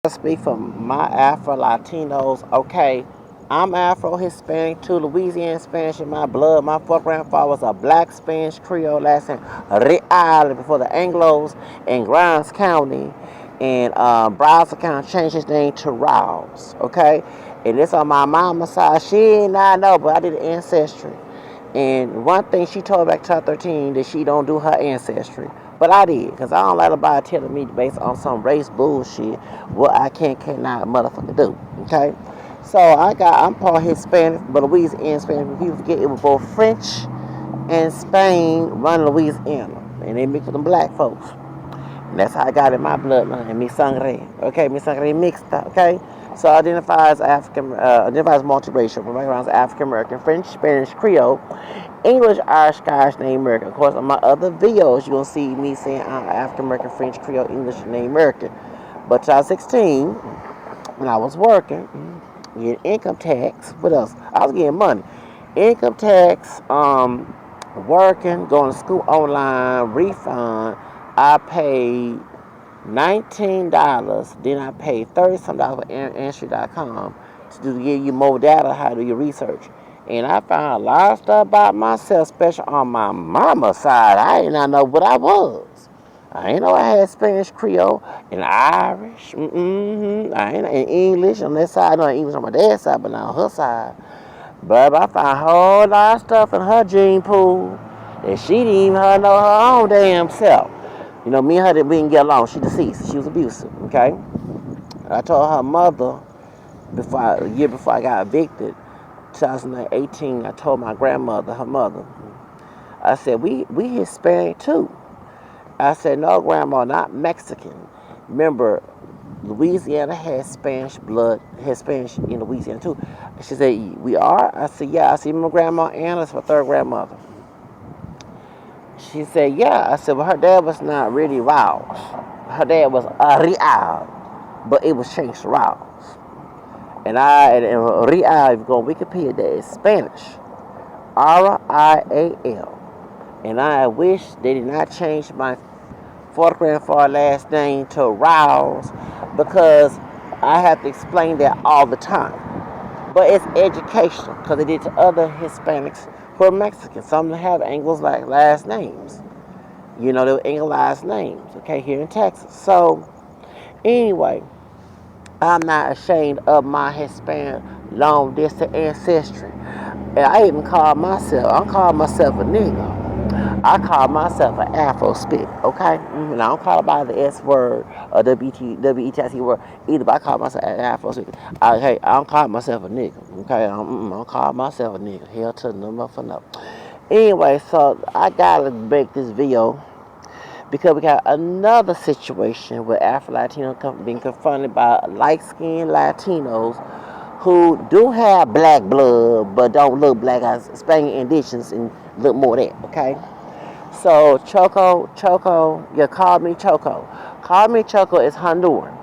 Speak for my afro-latinos. Okay, I'm afro-hispanic too. Louisiana Spanish in my blood. My fourth grandfather was a black Spanish Creole last name Real before the Anglos in Grimes County, and Browser County changed his name to Rouse. Okay, and this on my mama's side. She ain't not know, but I did ancestry. And one thing she told back to her 13 that she don't do her ancestry. But I did, because I don't let nobody telling me based on some race bullshit what I cannot motherfucker do. Okay? So I'm part Hispanic, but Louisiana Spanish. People forget it was both French and Spain running Louisiana. And they mix with them black folks. And that's how I got in my bloodline, mi sangre. Okay, mi sangre mixta. Okay, so I identify as African, identify as multiracial. My background is African American, French, Spanish, Creole, English, Irish, Scottish, Native American. Of course, on my other videos, you're gonna see me saying I'm African American, French, Creole, English, and Native American. But 2016, when I was working, getting income tax. What else? I was getting money, income tax, working, going to school online, refund. I paid $19. Then I paid 30 some dollars for Answer.com to give you more data, how to do your research. And I found a lot of stuff about myself, especially on my mama's side. I did not know what I was. I ain't know I had Spanish, Creole, and Irish. I ain't in English on that side. I know English on my dad's side, but not on her side. But I found a whole lot of stuff in her gene pool that she didn't even know her own damn self. You know, me and her, we didn't get along. She deceased. She was abusive, okay? I told her mother, a year before I got evicted, 2018, I told my grandmother, her mother, I said, we Hispanic too. I said, no, grandma, not Mexican. Remember, Louisiana has Spanish blood, has Spanish in Louisiana too. She said, we are? I said, yeah. I said, my grandma Anna's my third grandmother. She said, yeah. I said, well, her dad was not really Rouse. Her dad was Real, but it was changed to Rouse. And Real, if you go on Wikipedia, that is Spanish. Rial. And I wish they did not change my fourth grandfather last name to Rouse because I have to explain that all the time. But it's educational because they did to other Hispanics who are Mexican. Some have Anglos like last names. You know, they were Anglicized names, okay, here in Texas. So, anyway, I'm not ashamed of my Hispanic long distance ancestry. And I even I'm calling myself a nigga. I call myself an Afro spit, okay? And I don't call it by the S word or WETIC word either, but I call myself an Afro spit. Hey, I don't call myself a nigga, okay? I don't call myself a nigga. Hell to no motherfucker no. Anyway, so I gotta make this video because we got another situation where Afro-Latino being confronted by light-skinned Latinos who do have black blood but don't look black as Spanish indigenous and look more than that, okay? So Choco, yeah, Call Me Choco. Call Me Choco is Honduran.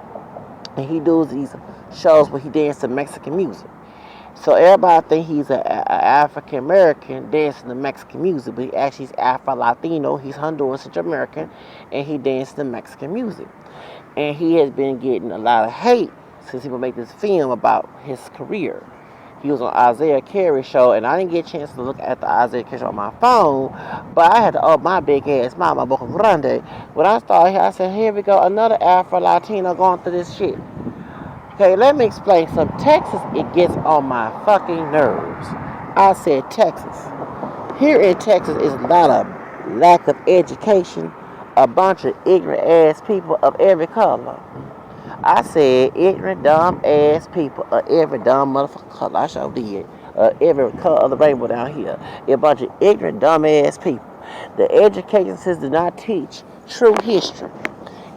And he does these shows where he dances to Mexican music. So everybody think he's an African American dancing to Mexican music, but he actually is Afro Latino. He's Honduran Central American, and he dances to Mexican music. And he has been getting a lot of hate since he would make this film about his career. He was on Isaiah Carey's show, and I didn't get a chance to look at the Isaiah Carey show on my phone, but I had to open my big ass mouth, my boca grande. When I started here, I said, here we go, another Afro Latino going through this shit. Okay, let me explain some. Texas, it gets on my fucking nerves. I said Texas. Here in Texas is a lot of lack of education, a bunch of ignorant ass people of every color. I said ignorant, dumb ass people of every dumb motherfucking color. I sure did. Every color of the rainbow down here. A bunch of ignorant, dumb ass people. The education system does not teach true history.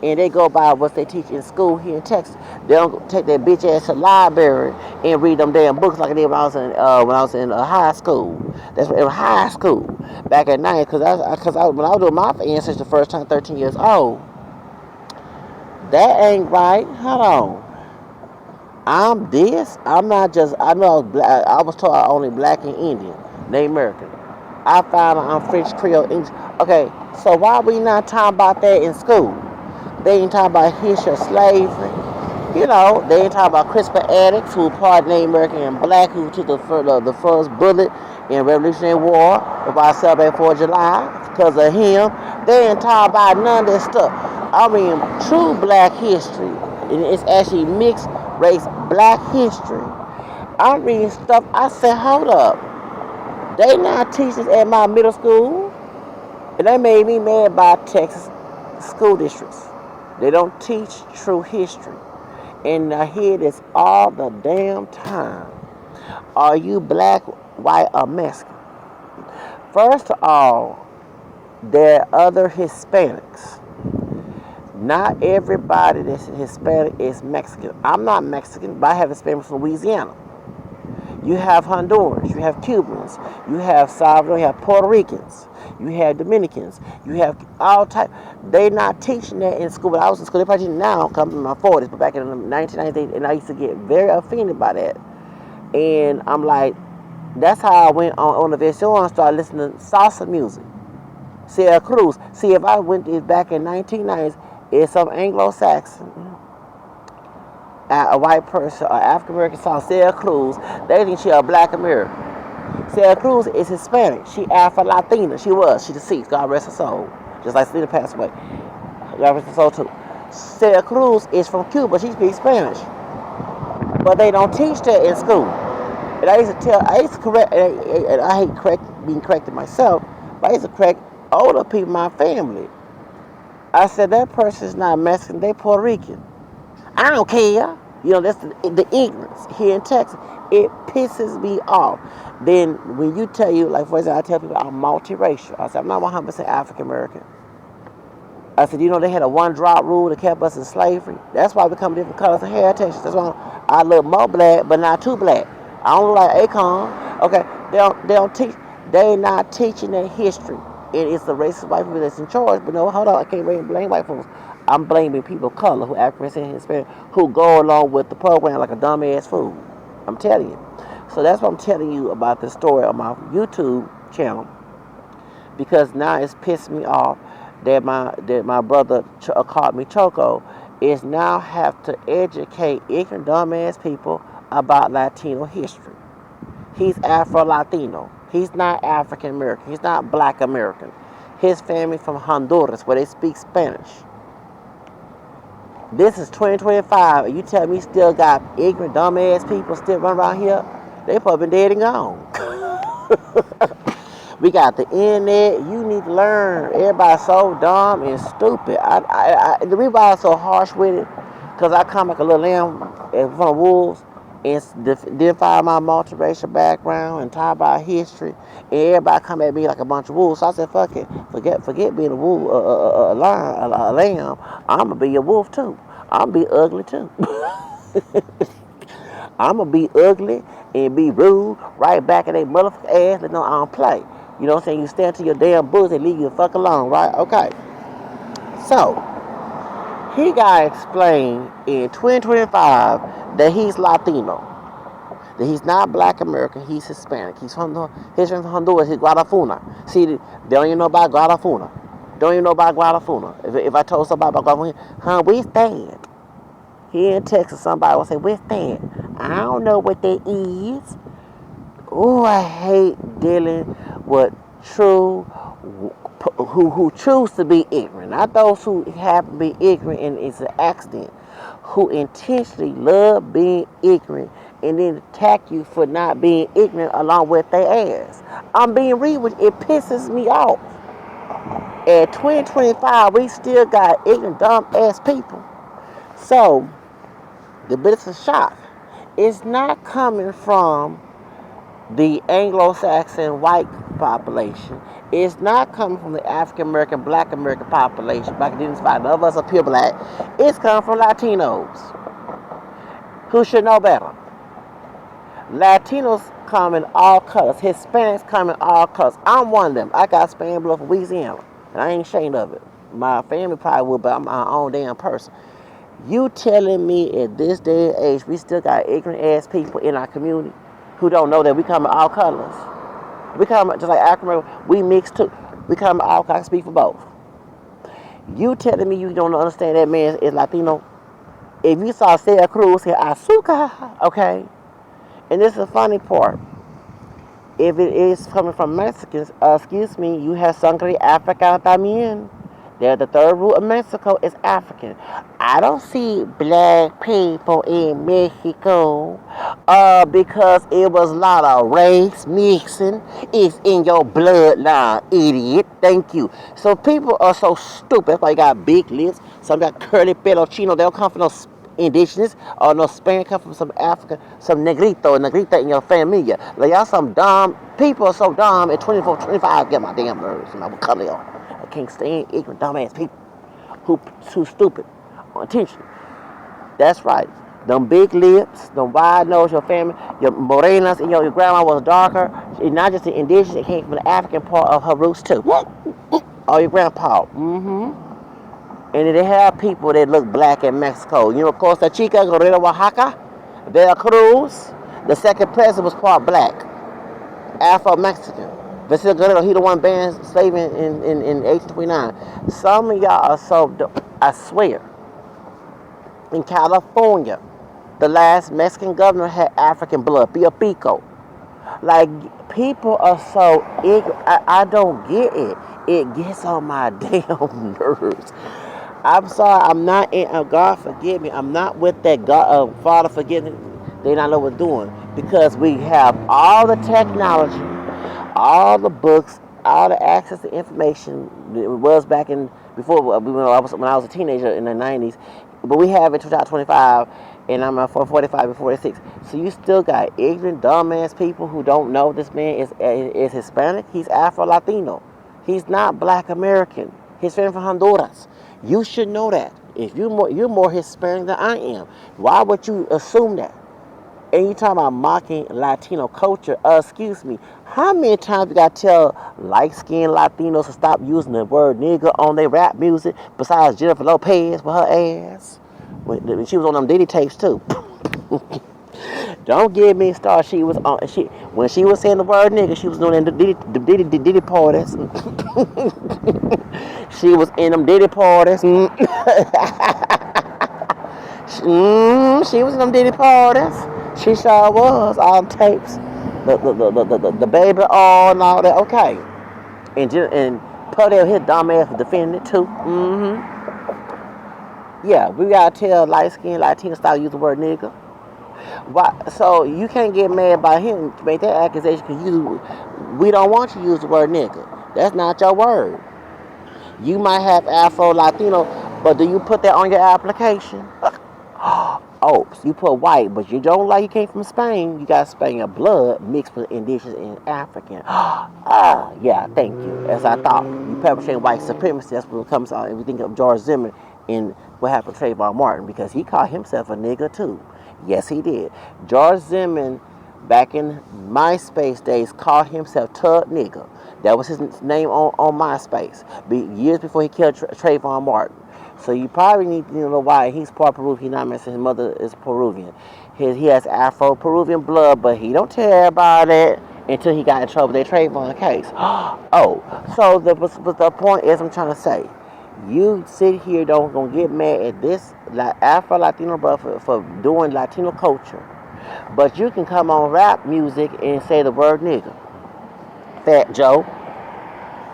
And they go by what they teach in school here in Texas. They don't take that bitch ass to the library and read them damn books like I did when I was in high school. That's in high school back at night. Because when I was doing my ancestry the first time, 13 years old, that ain't right. Hold on. I'm this. I'm not just. I know I was black. I was told I only black and Indian, Native American. I found out I'm French, Creole, English. Okay, so why we not talking about that in school? They ain't talking about history of slavery. You know, they ain't talking about CRISPR addicts who pardoned Native American and black who took the first bullet in Revolutionary War about celebrating 4th of July because of him. They ain't talking about none of this stuff. I mean, true black history, and it's actually mixed race black history. I'm reading stuff. I said, hold up. They not teaching at my middle school. And they made me mad by Texas school districts. They don't teach true history. And I hear this all the damn time. Are you black, white, or Mexican? First of all, there are other Hispanics. Not everybody that's Hispanic is Mexican. I'm not Mexican, but I have Hispanics from Louisiana. You have Hondurans, you have Cubans, you have Salvador, you have Puerto Ricans, you have Dominicans, you have all types. They're not teaching that in school. When I was in school, they're probably teaching now, coming in my 40s, but back in the 1990s, and I used to get very offended by that. And I'm like, that's how I went on the video and started listening to salsa music. Sierra Cruz. See, if I went back in 1990s, it's some Anglo-Saxon, a white person, or African American song, Sierra Cruz, they think she a black American. Sierra Cruz is Hispanic. She afro-latino. She deceased. God rest her soul. Just like Selena passed away. God rest her soul too. Sierra Cruz is from Cuba. She speaks Spanish. But they don't teach that in school. And I used to correct, and I hate being corrected myself, but I used to correct older people in my family. I said, that person's not Mexican, they Puerto Rican. I don't care. You know, that's the ignorance here in Texas. It pisses me off. Then when you like for example, I tell people I'm multiracial. I said, I'm not 100% African American. I said, you know, they had a one drop rule that kept us in slavery. That's why we come different colors and heritage. That's why I look more black, but not too black. I don't look like Akon. Okay, they don't teach. They not teaching their history. And it's the racist white people that's in charge. But no, hold on, I can't blame white folks. I'm blaming people of color who African and Hispanic who go along with the program like a dumbass fool. I'm telling you. So that's what I'm telling you about this story on my YouTube channel. Because now it's pissed me off that my brother called MeChoko is now have to educate ignorant dumbass people about Latino history. He's Afro-Latino. He's not African American. He's not Black American. His family from Honduras, where they speak Spanish. This is 2025, and you tell me still got ignorant, dumbass people still running around here? They probably been dead and gone. We got the internet. You need to learn. Everybody's so dumb and stupid. The reason why I'm so harsh with it, because I come like a little lamb in front of wolves and identify my multiracial background and talk about history, and everybody come at me like a bunch of wolves. So I said, fuck it. Forget being a wolf, a lamb. I'm going to be a wolf too. I'm going to be ugly too. I'm going to be ugly and be rude right back at their motherfucking ass. Let them I don't play. You know what I'm saying? You stand to your damn bush and leave you the fuck alone, right? Okay. So, he got to explain in 2025 that he's Latino. That he's not Black American, he's Hispanic. He's from Honduras, he's Guadalajara. See, they don't even know about Guadalajara. Don't even know about Guadalajara. If I told somebody about Guadalajara, we stand. Here in Texas, somebody will say, we stand. I don't know what that is. Oh, I hate dealing with who choose to be ignorant. Not those who happen to be ignorant and it's an accident. Who intentionally love being ignorant and then attack you for not being ignorant along with their ass. I'm being real with you. It pisses me off. At 2025, we still got ignorant, dumb ass people. So, the bit of shock. It's not coming from the Anglo-Saxon white population. It's not coming from the African American, Black American population. Black identified. None of us are pure black. It's coming from Latinos who should know better. Latinos come in all colors. Hispanics come in all colors. I'm one of them. I got Spanish blood from Louisiana, and I ain't ashamed of it. My family probably would, but I'm my own damn person. You telling me at this day and age we still got ignorant ass people in our community who don't know that we come in all colors? We come just like African American, we mix too. We come in all colors. I can speak for both. You telling me you don't understand that man is Latino? If you saw Celia Cruz here, Azuka, okay? And this is the funny part. If it is coming from Mexicans, excuse me, you have Sangre Africana también. They're the third root of Mexico is African. I don't see black people in Mexico because it was a lot of race mixing. It's in your bloodline, idiot. Thank you. So people are so stupid. That's why you got big lips. Some got curly pelo chino. They don't come from no indigenous or no Spanish, come from some African, some negrita in your familia. Like y'all some dumb people are so dumb at 24, 25 get my damn nerves. And I will cut it off. I can't stand ignorant dumbass people who too stupid on attention. That's right. Them big lips, them wide nose, your family, your morenas, and your grandma was darker. It's not just the indigenous, it came from the African part of her roots too. Or your grandpa. And they have people that look black in Mexico. You know, Costa Chica, Guerrero, Oaxaca, Veracruz. The second president was part black, Afro-Mexican. Vicente Guerrero, he the one banned slavery in 1829. Some of y'all are so, I swear, in California, the last Mexican governor had African blood, Pio Pico. Like, people are so ignorant. I don't get it. It gets on my damn nerves. I'm sorry, I'm not in, God forgive me, I'm not with that God, Father forgive me, they not know what they're doing. Because we have all the technology, all the books, all the access to information. It was back in, before, when I was a teenager in the 90s. But we have it 2025, and I'm 45 and 46. So you still got ignorant, dumbass people who don't know this man is Hispanic. He's Afro-Latino. He's not Black American. He's from Honduras. You should know that. If you're more Hispanic than I am, why would you assume that? And you talking about mocking Latino culture? Excuse me. How many times you gotta tell light-skinned Latinos to stop using the word nigga on their rap music? Besides Jennifer Lopez with her ass, when she was on them Diddy tapes too. Don't give me started. She was on. When she was saying the word nigga, she was doing the Diddy parties. She was in them Diddy parties. She was in them Diddy parties. She sure was. All the tapes, the baby all and all that. Okay, and Pudell, his dumb ass was defending it too. Yeah, we gotta tell light skinned Latinos stop using the word nigga. Why? So you can't get mad about him to make that accusation because we don't want you to use the word nigga. That's not your word. You might have Afro-Latino, but do you put that on your application? Oh, so you put white, but you don't like you came from Spain. You got Spanish blood mixed with indigenous and African. Yeah, thank you. As I thought, you perpetrating white supremacy. That's what comes out. And we think of George Zimmerman and what happened to Trayvon Martin because he called himself a nigga too. Yes, he did. George Zimmerman, back in MySpace days, called himself Tug Nigga. That was his name on MySpace. Years before he killed Trayvon Martin. So you probably need to know why he's part Peruvian. He's not messing. His mother is Peruvian. He has Afro-Peruvian blood, but he don't tell everybody that until he got in trouble with that Trayvon case. So the point is, I'm trying to say, you sit here don't get mad at this Afro-Latino brother for doing Latino culture, but you can come on rap music and say the word nigga. Fat Joe.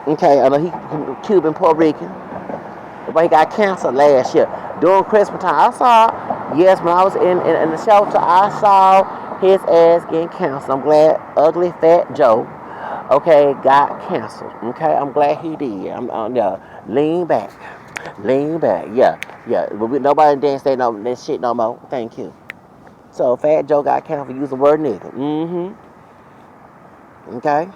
Okay, I know he Cuban, Puerto Rican. But he got canceled last year during Christmas time. I saw, yes, when I was in the shelter, I saw his ass getting canceled. I'm glad ugly Fat Joe, okay, got canceled. Okay, I'm glad he did. Lean back, yeah. But nobody didn't say no that shit no more. Thank you. So Fat Joe got canceled for using the word nigga. Okay.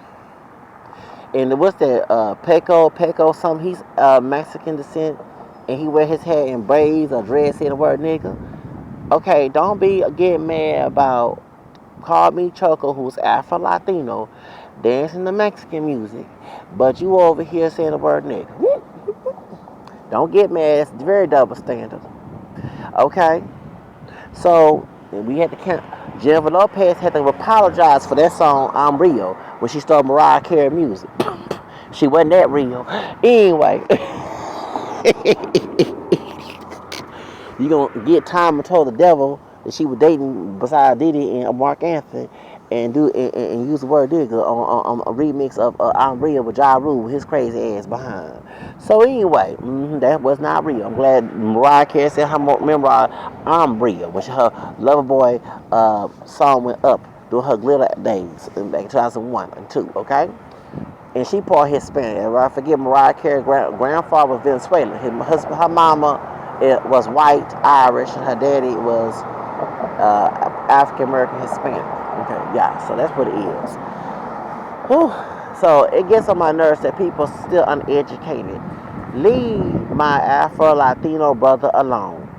And what's that? Peco, something. He's Mexican descent, and he wear his hair in braids or dreads, saying the word nigga. Okay, don't be getting mad about call MeChoko, who's Afro-Latino, dancing to Mexican music, but you over here saying the word nigga. Don't get mad. It's very double standard. Okay, so we had to count. Jennifer Lopez had to apologize for that song "I'm Real" when she started Mariah Carey music. She wasn't that real. Anyway, You gonna get time and told the devil that she was dating beside Diddy and Mark Anthony, and use the word nigga on a remix of I'm Real with Ja Rule with his crazy ass behind. So anyway, that was not real. I'm glad Mariah Carey said her memoir I'm Real, which her Loverboy song went up during her glitter days in back 2001 and 2. Okay. And she part Hispanic. I forget Mariah Carey's grandfather was Venezuelan. Her mama was white, Irish, and her daddy was African American Hispanic. Okay, yeah, so that's what it is. Whew. So it gets on my nerves that people still uneducated. Leave my afro-latino brother alone.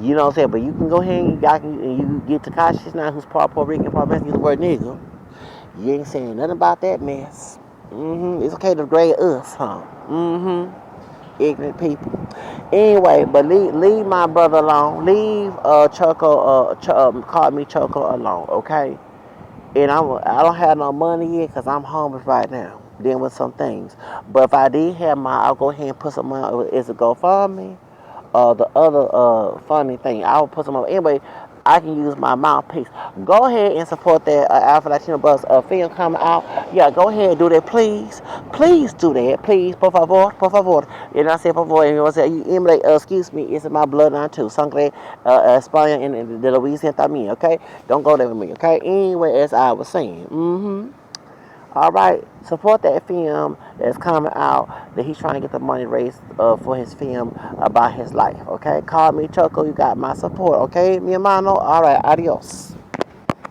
You know what I'm saying? But you can go ahead and you get Takashi now, who's part Puerto Rican, part Mexican, use the word nigga. You ain't saying nothing about that mess. It's okay to grade us, huh? Ignorant people. Anyway, but leave my brother alone. Leave call me Choco alone, okay? And I don't have no money yet because I'm homeless right now, dealing with some things. But if I did have I'll go ahead and put some money. Is it GoFundMe? The other funny thing, I will put some up. Anyway, I can use my mouthpiece. Go ahead and support that Alpha Latino Bus film coming out. Yeah, go ahead and do that, please. Please do that, please. Por favor, por favor. And I say por favor, and you say, excuse me, it's in my bloodline too. Sangre España and de Louisiana también, okay? Don't go there with me, okay? Anyway, as I was saying, all right, support that film that's coming out that he's trying to get the money raised for his film about his life, okay? Call me Choco, you got my support, okay, mi hermano? All right, adios.